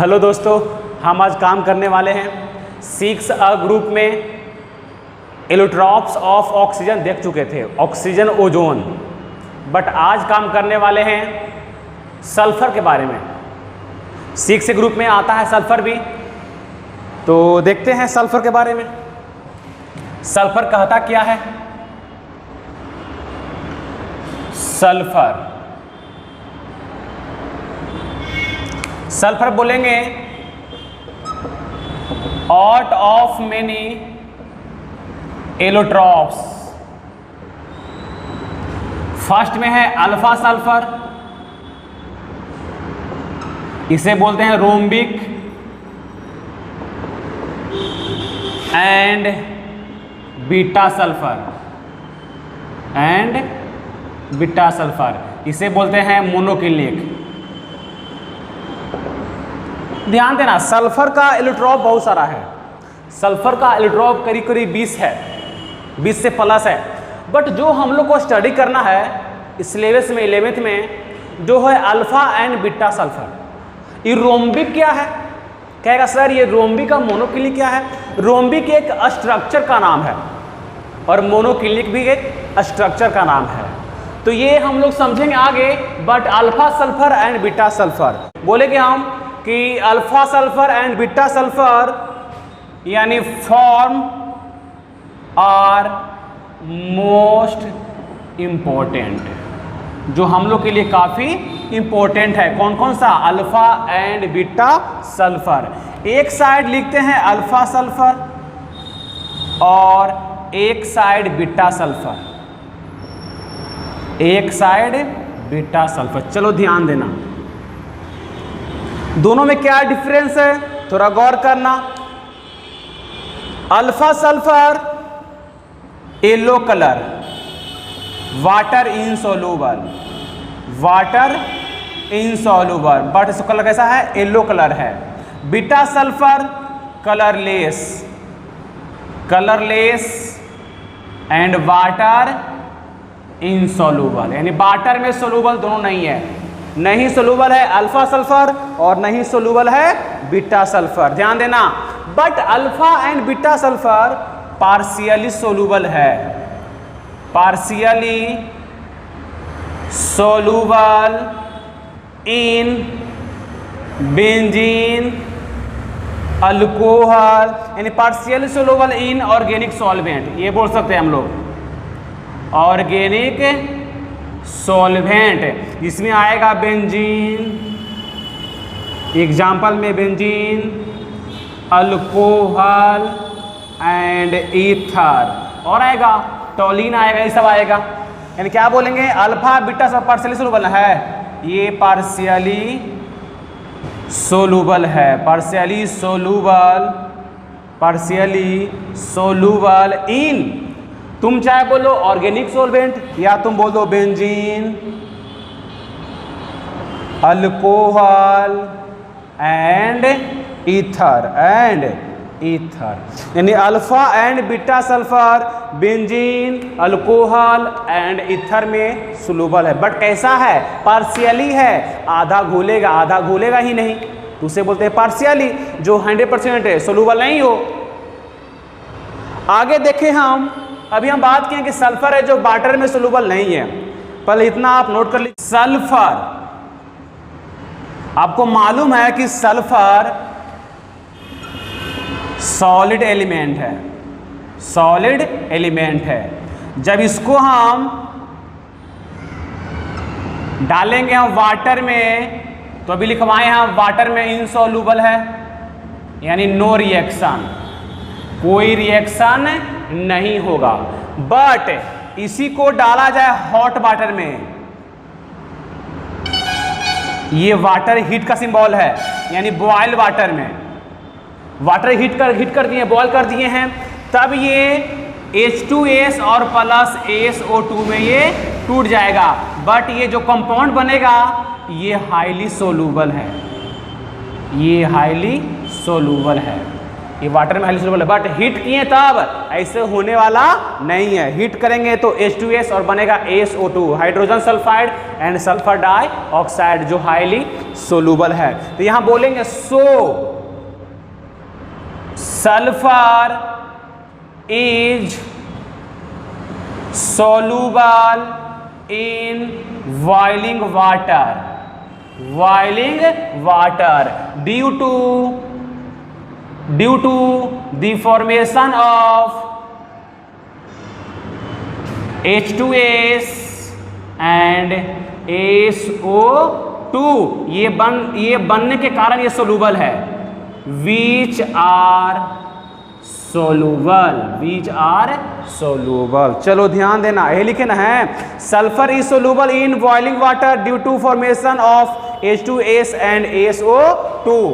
Hello दोस्तों, हम आज काम करने वाले हैं 6 ग्रुप में एलोट्रॉप्स ऑफ ऑक्सीजन देख चुके थे, ऑक्सीजन ओजोन। बट आज काम करने वाले हैं सल्फर के बारे में। 6 ग्रुप में आता है सल्फर भी, तो देखते हैं सल्फर के बारे में। सल्फर कहता क्या है? सल्फर बोलेंगे out of many allotropes. First में है अल्फा सल्फर, इसे बोलते हैं रोम्बिक एंड बीटा सल्फर, इसे बोलते हैं मोनोक्लिनिक। ध्यान देना, सल्फर का एलोट्रॉप बहुत सारा है। सल्फर का एलोट्रॉप करीब करीब 20 है, 20 से प्लस है। बट जो हम लोग को स्टडी करना है सिलेबस में 11th में, जो है अल्फा एंड बीटा सल्फर। ये रोम्बिक क्या है? कहेगा सर ये रोम्बिक का मोनोक्लिनिक क्या है? रोम्बिक एक स्ट्रक्चर का नाम है और मोनोक्लिनिक भी एक स्ट्रक्चर का नाम है। तो ये हम लोग समझेंगे आगे। But alpha sulphur and beta sulphur बोलेंगे हम कि alpha sulphur and beta sulphur यानी फॉर्म आर मोस्ट इम्पोर्टेंट, जो हम लोग के लिए काफ़ी इम्पोर्टेंट है। कौन कौन सा? Alpha and beta sulphur. एक साइड लिखते हैं अल्फा सल्फर और एक साइड बीटा सल्फर, एक साइड बीटा सल्फर। चलो ध्यान देना, दोनों में क्या डिफरेंस है थोड़ा गौर करना। Alpha sulphur yellow colour, water insoluble, but इसका कलर कैसा है? येलो कलर है। Beta sulphur colourless and water insoluble, यानी वाटर में सोल्यूबल दोनों नहीं है। नहीं सोल्यूबल है अल्फा सल्फर और नहीं सोल्यूबल है बीटा सल्फर। ध्यान देना, but alpha and beta sulphur partially soluble है, partially soluble in benzene alcohol, यानी partially soluble in organic solvent. ये बोल सकते हैं हम लोग ऑर्गेनिक सॉल्वेंट। इसमें आएगा बेंजीन, एग्जाम्पल में बेंजीन, अल्कोहल एंड ईथर, और आएगा टोलिन आएगा, ये सब आएगा। यानी क्या बोलेंगे? अल्फा बीटा सब पार्शियली सोल्यूबल है, ये पार्शियली सोल्यूबल है, पार्शियली सोल्यूबल इन, तुम चाहे बोलो ऑर्गेनिक सोल्वेंट या तुम बोल दो बेंजीन, अल्कोहल एंड ईथर यानी alpha and beta sulphur benzene, alcohol and ether में सोल्यूबल है। बट कैसा है? पार्शियली है, आधा घुलेगा ही नहीं, तो उसे बोलते हैं पार्शियली, जो 100% है, सोल्यूबल नहीं हो। आगे देखें हम, अभी हम बात किए कि सल्फर है जो वाटर में सोल्यूबल नहीं है। पहले इतना आप नोट कर लीजिए, सल्फर, आपको मालूम है कि सल्फर सॉलिड एलिमेंट है। जब इसको हम डालेंगे हम वाटर में, तो अभी लिखवाए हम वाटर में इनसॉल्यूबल है, यानी नो रिएक्शन, कोई रिएक्शन नहीं होगा। बट इसी को डाला जाए हॉट वाटर में, ये वाटर हीट का सिंबल है, यानी बॉयल वाटर में, वाटर हीट कर दिए, बॉयल कर दिए हैं, तब ये H2S और प्लस SO2 में ये टूट जाएगा। बट ये जो कंपाउंड बनेगा ये हाईली सोल्यूबल है, ये वाटर में हाईली सोल्यूबल है, बट हीट किए तब ऐसे होने वाला नहीं है। हीट करेंगे तो H2S और बनेगा SO2, hydrogen sulphide and sulphur dioxide, जो हाईली सोल्यूबल है। तो यहां बोलेंगे so sulphur is soluble in boiling water due to the formation of H2S and SO2। ये बनने के कारण ये सोलूबल है। which are soluble। चलो ध्यान देना, ये लिखे ना है, sulphur is soluble in boiling water due to formation of H2S and SO2।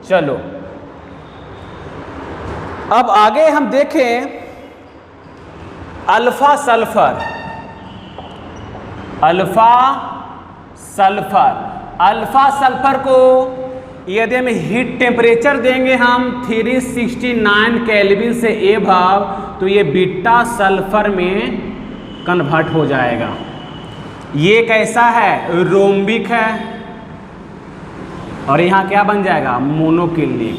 चलो अब आगे हम देखें अल्फा सल्फर। अल्फा सल्फर को यदि हम हीट टेम्परेचर देंगे हम 369 केल्विन से एबव, तो ये बीटा सल्फर में कन्वर्ट हो जाएगा। ये कैसा है? रोम्बिक है, और यहां क्या बन जाएगा? मोनोक्लिनिक।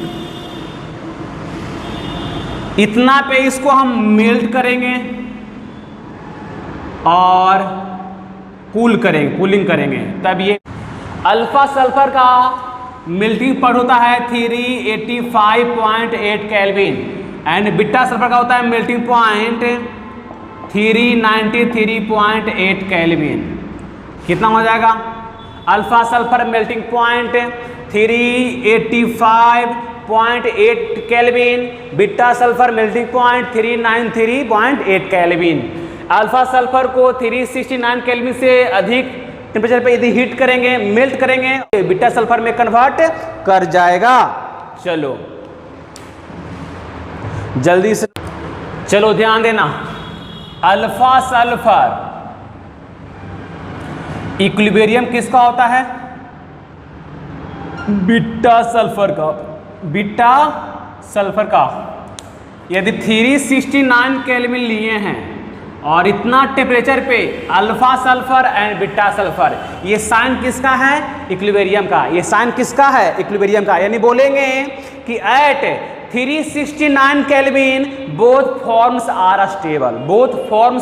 इतना पे इसको हम मेल्ट करेंगे और कूलिंग करेंगे, तब ये अल्फा सल्फर का मेल्टिंग पॉइंट होता है 385.8 केल्विन एंड बीटा सल्फर का होता है मेल्टिंग पॉइंट 393.8 केल्विन। कितना हो जाएगा? Alpha sulphur melting point 385.8 kelvin, beta sulphur melting point 393.8 kelvin. Alpha sulphur को 369 केल्विन से अधिक टेम्परेचर पे यदि हीट करेंगे, मेल्ट करेंगे, बीटा सल्फर में कन्वर्ट कर जाएगा। चलो जल्दी से, चलो ध्यान देना, अल्फा सल्फर इक्विलिब्रियम किसका होता है? बीटा सल्फर का। यदि 369 केल्विन लिए हैं और इतना टेम्परेचर पे alpha sulphur and beta sulphur, ये साइन किसका है? इक्विलिब्रियम का। ये साइन किसका है? इक्विलिब्रियम का। यानी बोलेंगे कि at 369 kelvin both forms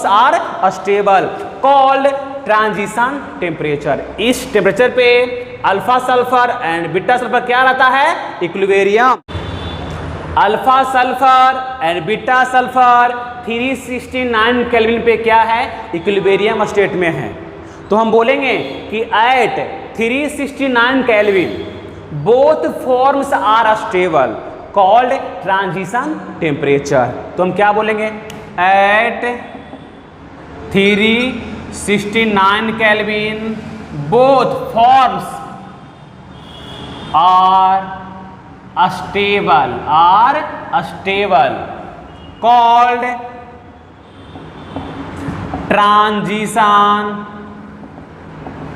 are stable called transition temperature. इस टेम्परेचर पे alpha sulphur and beta sulphur क्या रहता है? Equilibrium. Alpha sulphur and beta sulphur 369 kelvin पे क्या है? इक्विलिब्रियम स्टेट में है। तो हम बोलेंगे कि at 369 kelvin both forms are stable called transition temperature. तो हम क्या बोलेंगे? At 369 kelvin both forms are stable called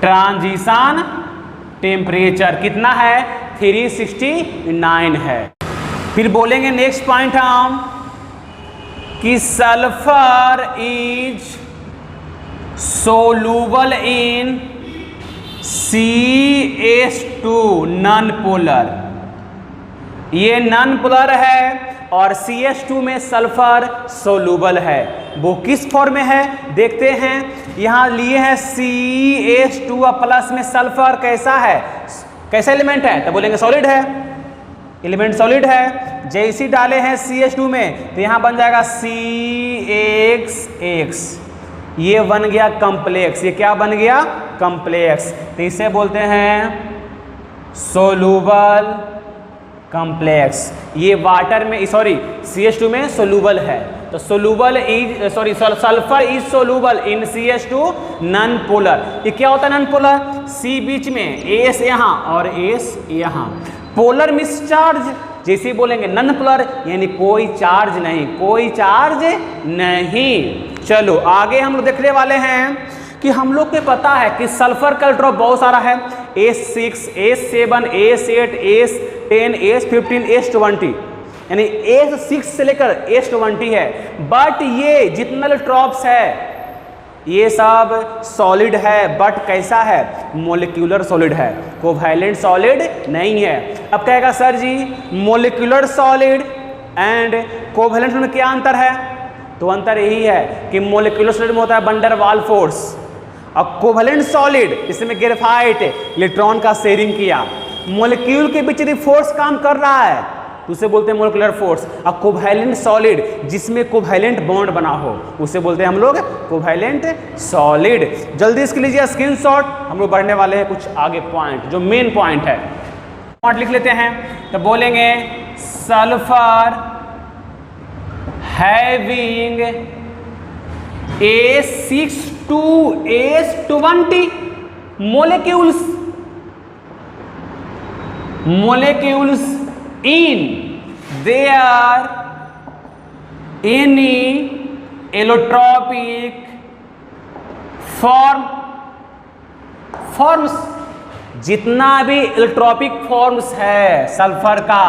transition temperature. कितना है? 369 है। फिर बोलेंगे नेक्स्ट पॉइंट हम कि sulphur is soluble in CH2 non polar. ये नॉन पोलर है और CH2 में सल्फर सोलूबल है। वो किस फॉर्म में है देखते हैं। यहाँ लिए हैं CH2 प्लस में सल्फर कैसा है? कैसा एलिमेंट है? तो बोलेंगे सॉलिड है, एलिमेंट सॉलिड है। जैसे डाले हैं CH2 में तो यहाँ बन जाएगा CXX, ये बन गया कम्प्लेक्स। ये क्या बन गया? कम्प्लेक्स। तो इसे बोलते हैं सोलूबल कॉम्प्लेक्स। ये वाटर में CH2 में सोलूबल है। तो sulphur is soluble in CH2 non polar. ये क्या होता है नॉन पोलर? C बीच में, S यहाँ और S यहाँ। Polar means charge. जैसे बोलेंगे नॉन पोलर यानी कोई चार्ज नहीं। चलो आगे हम लोग देखने वाले हैं कि हम लोग को पता है कि सल्फर का इलेक्ट्रॉन बहुत सारा है, S6, S7, S8, S10, S15, S20। यानी S6 से लेकर S20 है, बट ये जितना इलेक्ट्रॉन्स है ये सब सॉलिड है, बट कैसा है, मोलिक्यूलर सॉलिड है, कोवैलेंट सॉलिड नहीं है। अब कहेगा सर जी मोलिक्यूलर सॉलिड एंड कोवैलेंट में क्या अंतर है? तो अंतर यही है कि मोलिक्यूलर सॉलिड में होता है वंडर वाल फोर्स, और कोवैलेंट सॉलिड इसमें ग्रेफाइट इलेक्ट्रॉन का शेयरिंग किया, मोलिक्यूल के बीच यदि फोर्स काम कर रहा है तो उसे बोलते हैं मोलिकुलर फोर्स। और कोवैलेंट सॉलिड जिसमें कोवैलेंट बॉन्ड बना हो उसे बोलते हैं हम लोग कोवैलेंट सॉलिड। जल्दी इसके लीजिए स्क्रीनशॉट, हम लोग बढ़ने वाले हैं कुछ आगे पॉइंट जो मेन पॉइंट है, पॉइंट लिख लेते हैं। तो बोलेंगे sulphur having A6 to S20 molecules in their any allotropic forms जितना भी एलोट्रॉपिक फॉर्म्स है सल्फर का,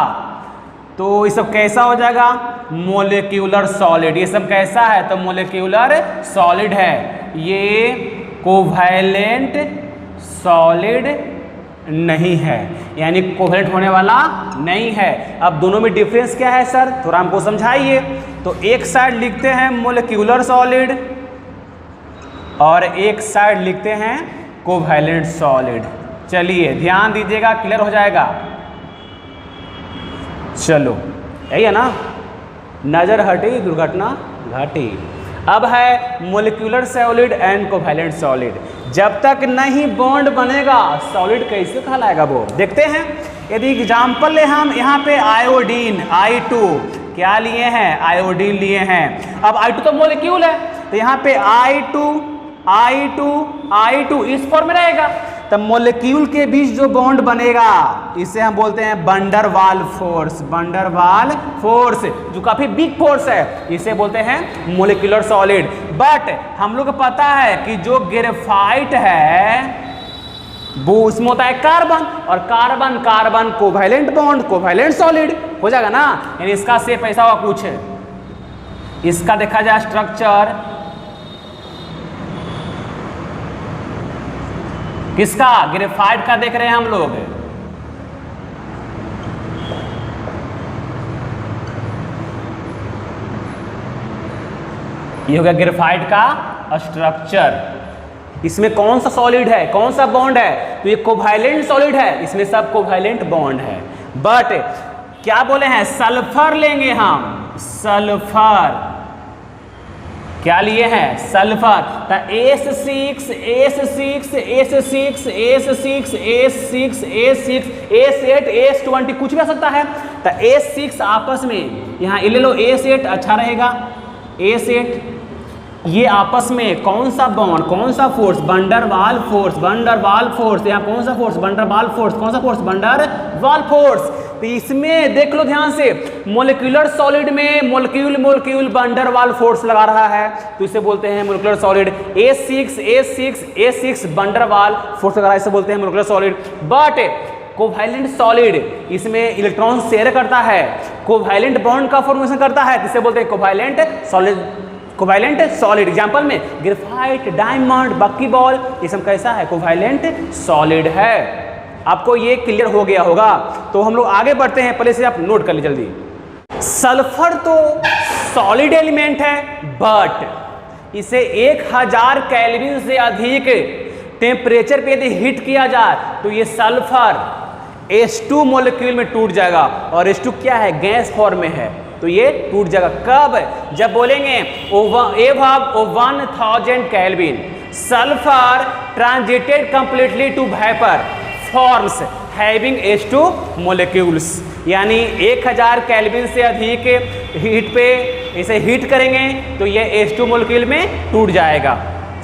तो ये सब कैसा हो जाएगा, मोलिक्यूलर सॉलिड। ये सब कैसा है, तो मोलिक्यूलर सॉलिड है, ये कोवैलेंट सॉलिड नहीं है, यानी कोवैलेंट होने वाला नहीं है। अब दोनों में डिफरेंस क्या है सर, थोड़ा हमको समझाइए। तो एक साइड लिखते हैं मोलिक्यूलर सॉलिड और एक साइड लिखते हैं कोवैलेंट सॉलिड। चलिए ध्यान दीजिएगा, क्लियर हो जाएगा। चलो यही है ना, नजर हटी दुर्घटना घटी। अब है molecular solid and covalent solid. जब तक नहीं बॉन्ड बनेगा सॉलिड कैसे कहलाएगा वो देखते हैं। यदि एग्जाम्पल ले हम यहाँ पे आयोडीन I2 क्या लिए हैं, आयोडीन लिए हैं। अब I2 तो मोलिक्यूल है, तो यहाँ पे I2 इस फॉर्म में रहेगा। तब मोलिक्यूल के बीच जो बॉन्ड बनेगा इसे हम बोलते हैं वंडर वाल फोर्स, वंडर वाल फोर्स जो काफी बिग फोर्स है, इसे बोलते हैं मोलिक्यूलर सॉलिड। बट हम लोग को पता है कि जो ग्रेफाइट है वो उसमें होता है कार्बन, और carbon carbon covalent bond, covalent solid हो जाएगा ना। यानी इसका शेप ऐसा हुआ कुछ है, इसका देखा जाए स्ट्रक्चर किसका, ग्रेफाइट का देख रहे हैं हम लोग। ये हो गया ग्रेफाइट का स्ट्रक्चर। इसमें कौन सा सॉलिड है, कौन सा बॉन्ड है, तो ये कोवैलेंट सॉलिड है, इसमें सब कोवैलेंट बॉन्ड है। बट क्या बोले हैं, सल्फर लेंगे हम, सल्फर क्या लिए हैं, सल्फर। तो S6 S8 S20 कुछ भी आ सकता है। तो S6 आपस में यहाँ ले लो, S8 अच्छा रहेगा, S8 ये आपस में कौन सा बॉन्ड, कौन सा फोर्स, वंडर वाल फोर्स, वंडर वाल फोर्स। यहाँ कौन सा फोर्स, वंडर वाल फोर्स, कौन सा फोर्स, वंडर वाल फोर्स। तो इसमें देख लो ध्यान से, मोलिक्यूलर सॉलिड में मोलिक्यूल वंडर वाल फोर्स लगा रहा है, तो इसे बोलते हैं मोलिक्यूलर सॉलिड। A6 वंडर वाल फोर्स लगा रहा है, इसे बोलते हैं molecular solid. But covalent solid इसमें इलेक्ट्रॉन शेयर करता है, कोवैलेंट बॉन्ड का फॉर्मेशन करता है, इसे बोलते हैं covalent solid, covalent solid. Example में ग्रेफाइट, डायमंड, बक्कीबॉल, ये सब कैसा है, कोवैलेंट सॉलिड है। आपको ये क्लियर हो गया होगा। तो हम लोग आगे बढ़ते हैं, पहले से आप नोट कर लीजिए जल्दी। सल्फर तो सॉलिड एलिमेंट है, बट इसे 1000 केल्विन से अधिक टेम्परेचर पे यदि हीट किया जाए तो ये सल्फर H2 मॉलिक्यूल में टूट जाएगा, और H2 क्या है, गैस फॉर्म में है, तो ये टूट जाएगा। कब, जब बोलेंगे above 1000 kelvin sulphur transited completely to vapour forms having H2 molecules. यानी 1000 केल्विन से अधिक हीट पे इसे हीट करेंगे तो ये H2 मॉलिक्यूल में टूट जाएगा।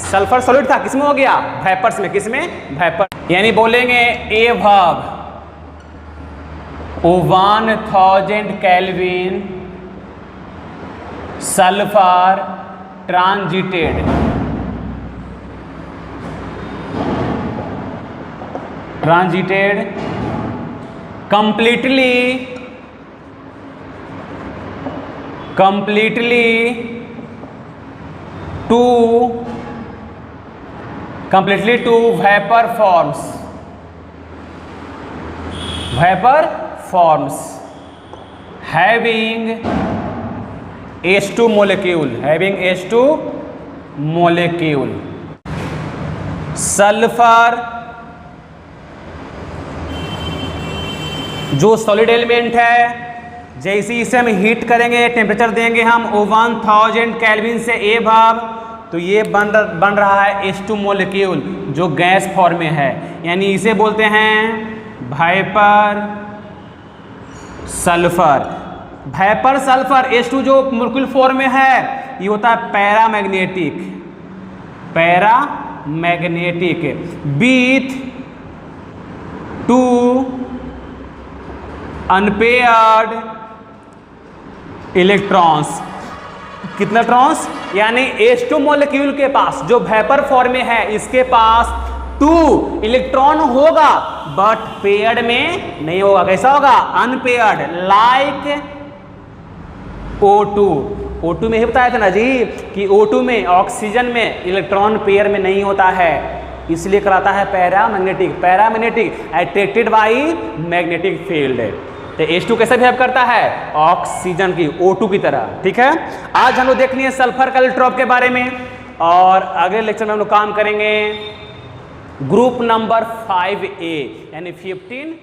सल्फर सॉलिड था, किसमें हो गया, वेपर्स में, किसमें, वेपर। यानी बोलेंगे above 1000 kelvin sulphur transited completely completely to vapor forms having H2 molecule सल्फर जो सॉलिड एलिमेंट है, जैसे इसे हम हीट करेंगे, टेम्परेचर देंगे हम 1000 केल्विन से एबव, तो ये बन रहा है H2 मोलिक्यूल जो गैस फॉर्म में है, यानी इसे बोलते हैं vapour sulphur. Vapour sulphur H2 जो मोलिक्यूल फॉर्म में है ये होता है पैरामैग्नेटिक विथ 2 अनपेयर्ड इलेक्ट्रॉन्स। कितना ट्रॉन्स, यानी H2 मॉलिक्यूल के पास जो वेपर फॉर्म में है इसके पास 2 इलेक्ट्रॉन होगा, बट पेयर्ड में नहीं होगा। कैसा होगा, अनपेयर्ड, लाइक O2 में ही बताया था ना जी कि O2 में, ऑक्सीजन में इलेक्ट्रॉन पेयर में नहीं होता है, इसलिए कहलाता है paramagnetic attracted by magnetic field. तो H2 कैसे बिहेव करता है, ऑक्सीजन की O2 की तरह। ठीक है, आज हम लोग देख लिए सल्फर का एलिट्रॉप के बारे में, और अगले लेक्चर में हम लोग काम करेंगे ग्रुप नंबर 5A यानी 15